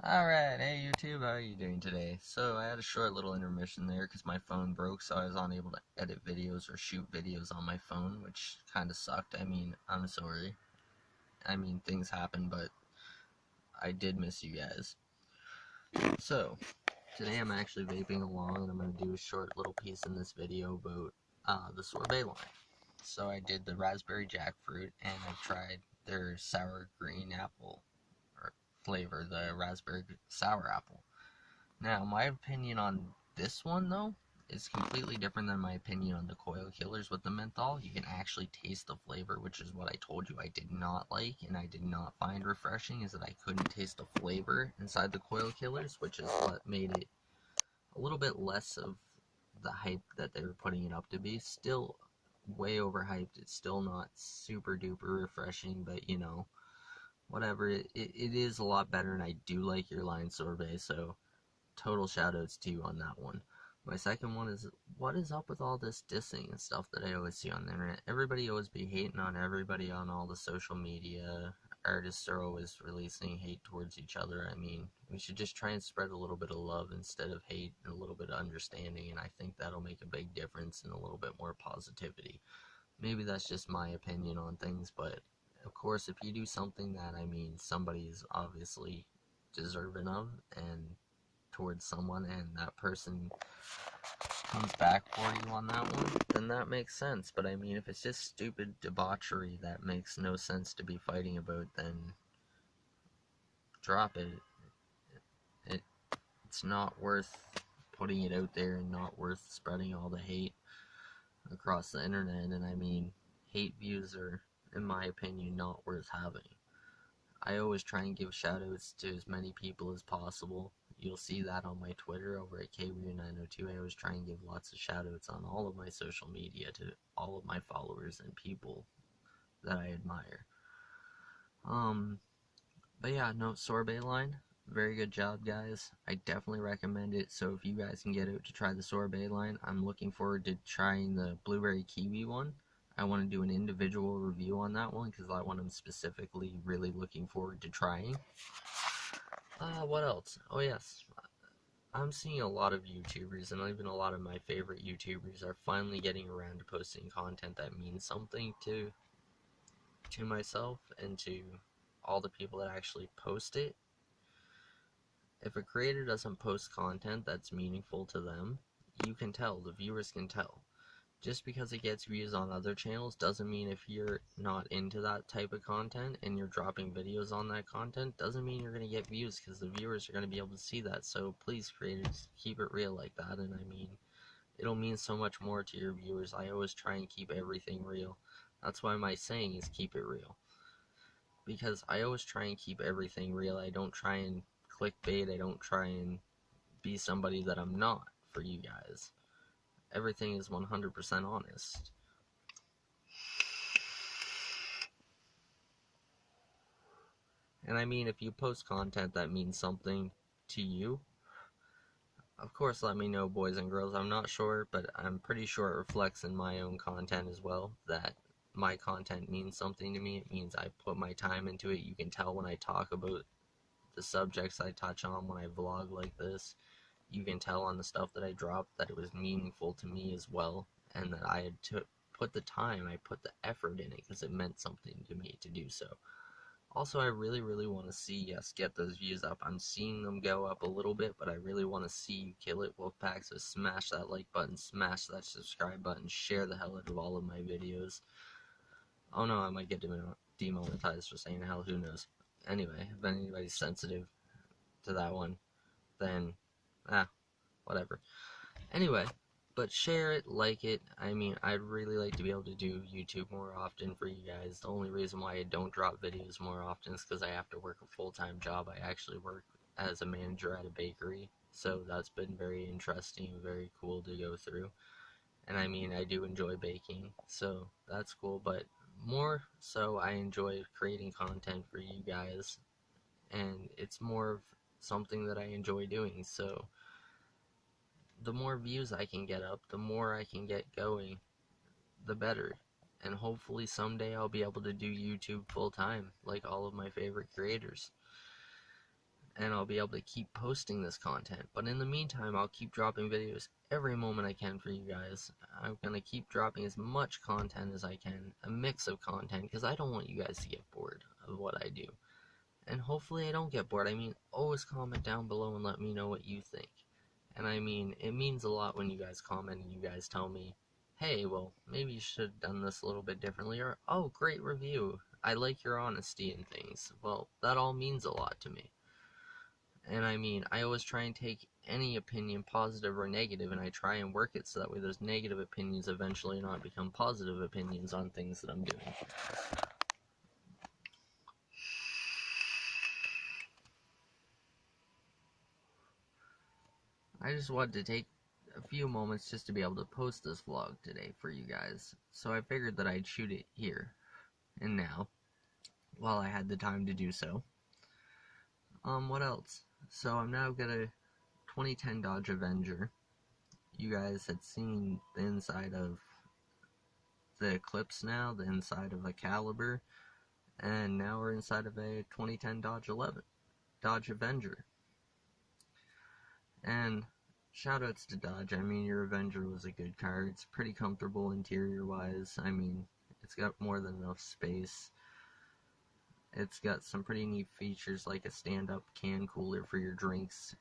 Alright, hey YouTube, how are you doing today? So I had a short little intermission there because my phone broke, so I was unable to edit videos or shoot videos on my phone, which kind of sucked. I'm sorry. Things happen, but I did miss you guys. So, today I'm actually vaping along, and I'm going to do a short little piece in this video about the sorbet line. So I did the raspberry jackfruit, and I tried their sour green apple flavor, the raspberry sour apple. Now, my opinion on this one, though, is completely different than my opinion on the coil killers with the menthol. You can actually taste the flavor, which is what I told you I did not like and I did not find refreshing, is that I couldn't taste the flavor inside the coil killers, which is what made it a little bit less of the hype that they were putting it up to be. Still way overhyped. It's still not super duper refreshing, but you know, whatever. It is a lot better, and I do like your line sorbet, so total shoutouts to you on that one. My second one is, what is up with all this dissing and stuff that I always see on the internet? Everybody always be hating on everybody on all the social media. Artists are always releasing hate towards each other. We should just try and spread a little bit of love instead of hate, and a little bit of understanding, and I think that'll make a big difference and a little bit more positivity. Maybe that's just my opinion on things, but of course, if you do something that, somebody is obviously deserving of, and towards someone, and that person comes back for you on that one, then that makes sense. But if it's just stupid debauchery that makes no sense to be fighting about, then drop it. It's not worth putting it out there, and not worth spreading all the hate across the internet. And hate views are, in my opinion, not worth having. I always try and give shoutouts to as many people as possible. You'll see that on my Twitter over at KWeir902. I always try and give lots of shoutouts on all of my social media to all of my followers and people that I admire. But yeah, no, sorbet line, very good job, guys. I definitely recommend it. So if you guys can get out to try the sorbet line, I'm looking forward to trying the blueberry kiwi one. I want to do an individual review on that one because that one I'm specifically really looking forward to trying. What else? Oh yes, I'm seeing a lot of YouTubers, and even a lot of my favorite YouTubers are finally getting around to posting content that means something to myself and to all the people that actually post it. If a creator doesn't post content that's meaningful to them, you can tell, the viewers can tell. Just because it gets views on other channels doesn't mean, if you're not into that type of content and you're dropping videos on that content, doesn't mean you're going to get views, because the viewers are going to be able to see that. So please, creators, keep it real like that. And it'll mean so much more to your viewers. I always try and keep everything real. That's why my saying is keep it real, because I always try and keep everything real. I don't try and clickbait. I don't try and be somebody that I'm not for you guys. Everything is 100% honest. And if you post content that means something to you, of course let me know, boys and girls. I'm not sure, but I'm pretty sure it reflects in my own content as well, that my content means something to me. It means I put my time into it. You can tell when I talk about the subjects I touch on, when I vlog like this. You can tell on the stuff that I dropped that it was meaningful to me as well, and that I had put the time, I put the effort in it, because it meant something to me to do so. Also, I really, really want to see us get those views up. I'm seeing them go up a little bit, but I really want to see you kill it, Wolfpack. So smash that like button, smash that subscribe button, share the hell out of all of my videos. Oh no, I might get demonetized for saying hell, who knows. Anyway, if anybody's sensitive to that one, then whatever. Anyway, but share it, like it. I'd really like to be able to do YouTube more often for you guys. The only reason why I don't drop videos more often is because I have to work a full-time job. I actually work as a manager at a bakery, so that's been very interesting, very cool to go through. And I do enjoy baking, so that's cool, but more so I enjoy creating content for you guys, and it's more of something that I enjoy doing. So the more views I can get up, the more I can get going, the better. And hopefully someday I'll be able to do YouTube full time, like all of my favorite creators. and I'll be able to keep posting this content. But in the meantime, I'll keep dropping videos every moment I can for you guys. I'm going to keep dropping as much content as I can, a mix of content, because I don't want you guys to get bored of what I do. And hopefully I don't get bored. I mean, always comment down below and let me know what you think. And I mean, it means a lot when you guys comment and you guys tell me, hey, well, maybe you should have done this a little bit differently, or, oh, great review, I like your honesty and things. Well, that all means a lot to me. And I mean, I always try and take any opinion, positive or negative, and I try and work it so that way those negative opinions eventually not become positive opinions on things that I'm doing. I just wanted to take a few moments just to be able to post this vlog today for you guys, so I figured that I'd shoot it here and now while I had the time to do so. What else? So I'm now got a 2010 Dodge Avenger. You guys had seen the inside of the Eclipse now, the inside of a Caliber, and now we're inside of a 2010 Dodge Avenger. And shoutouts to Dodge. I mean, your Avenger was a good car. It's pretty comfortable interior-wise. I mean, it's got more than enough space. It's got some pretty neat features like a stand-up can cooler for your drinks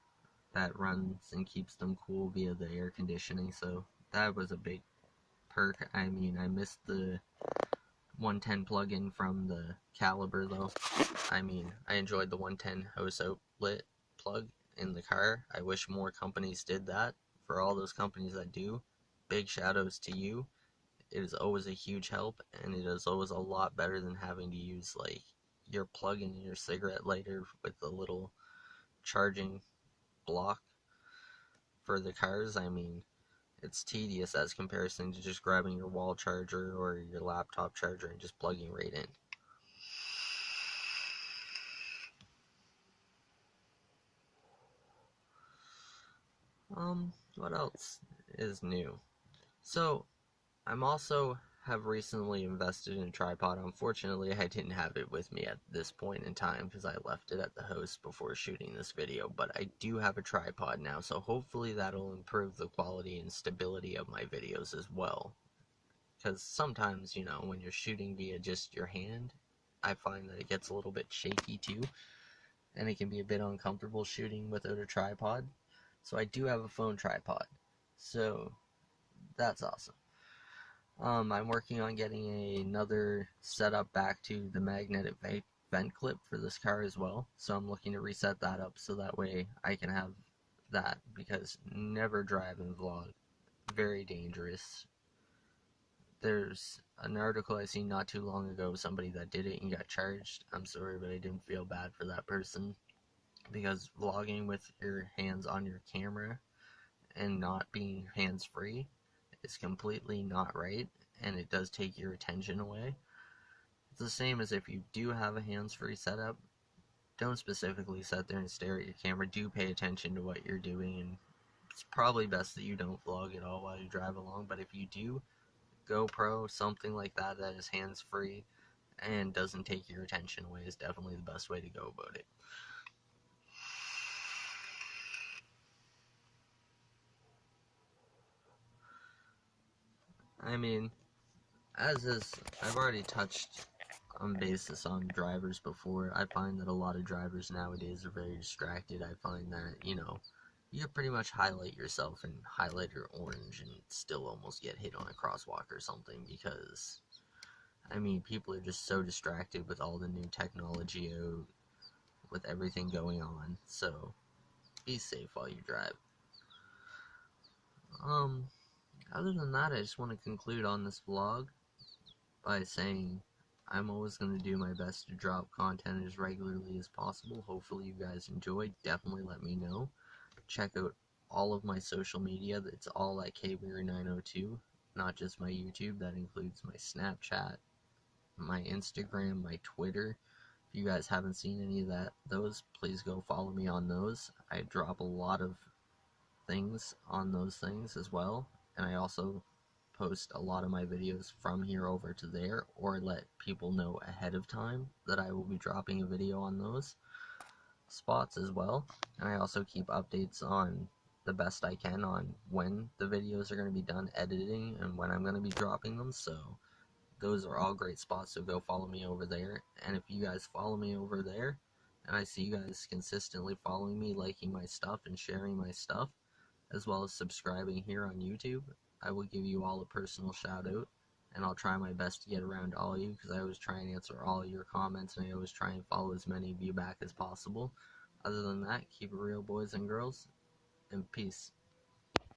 that runs and keeps them cool via the air conditioning, so that was a big perk. I mean, I missed the 110 plug-in from the Caliber though. I mean, I enjoyed the 110 hose outlet plug in the car. I wish more companies did that. For all those companies that do, big shoutouts to you. It is always a huge help, and it is always a lot better than having to use like your plug-in in your cigarette lighter with the little charging block for the cars. I mean, it's tedious as comparison to just grabbing your wall charger or your laptop charger and just plugging right in. What else is new? So, I'm also have recently invested in a tripod. Unfortunately, I didn't have it with me at this point in time because I left it at the house before shooting this video, but I do have a tripod now, so hopefully that'll improve the quality and stability of my videos as well. Because sometimes, you know, when you're shooting via just your hand, I find that it gets a little bit shaky too, and it can be a bit uncomfortable shooting without a tripod. So I do have a phone tripod, so that's awesome. I'm working on getting another setup back to the magnetic vent clip for this car as well, so I'm looking to reset that up so that way I can have that, because never drive and vlog, very dangerous. There's an article I seen not too long ago, somebody that did it and got charged. I'm sorry, but I didn't feel bad for that person, because vlogging with your hands on your camera and not being hands-free is completely not right, and it does take your attention away. It's the same as if you do have a hands-free setup, don't specifically sit there and stare at your camera. Do pay attention to what you're doing, and it's probably best that you don't vlog at all while you drive along, but if you do, GoPro, something like that that is hands-free and doesn't take your attention away is definitely the best way to go about it. I mean, as is, I've already touched on basis on drivers before. I find that a lot of drivers nowadays are very distracted. I find that, you know, you can pretty much highlight yourself and highlight your orange and still almost get hit on a crosswalk or something, because, I mean, people are just so distracted with all the new technology out, with everything going on, so be safe while you drive. Other than that, I just want to conclude on this vlog by saying I'm always going to do my best to drop content as regularly as possible. Hopefully you guys enjoyed. Definitely let me know. Check out all of my social media. It's all at KWeir902, not just my YouTube. That includes my Snapchat, my Instagram, my Twitter. If you guys haven't seen any of those, please go follow me on those. I drop a lot of things on those things as well, and I also post a lot of my videos from here over to there, or let people know ahead of time that I will be dropping a video on those. spots as well, and I also keep updates on the best I can on when the videos are going to be done editing and when I'm going to be dropping them. So those are all great spots, so go follow me over there. And if you guys follow me over there and I see you guys consistently following me, liking my stuff and sharing my stuff, as well as subscribing here on YouTube, I will give you all a personal shout out, and I'll try my best to get around to all of you, because I always try and answer all your comments, and I always try and follow as many of you back as possible. Other than that, keep it real, boys and girls, and peace.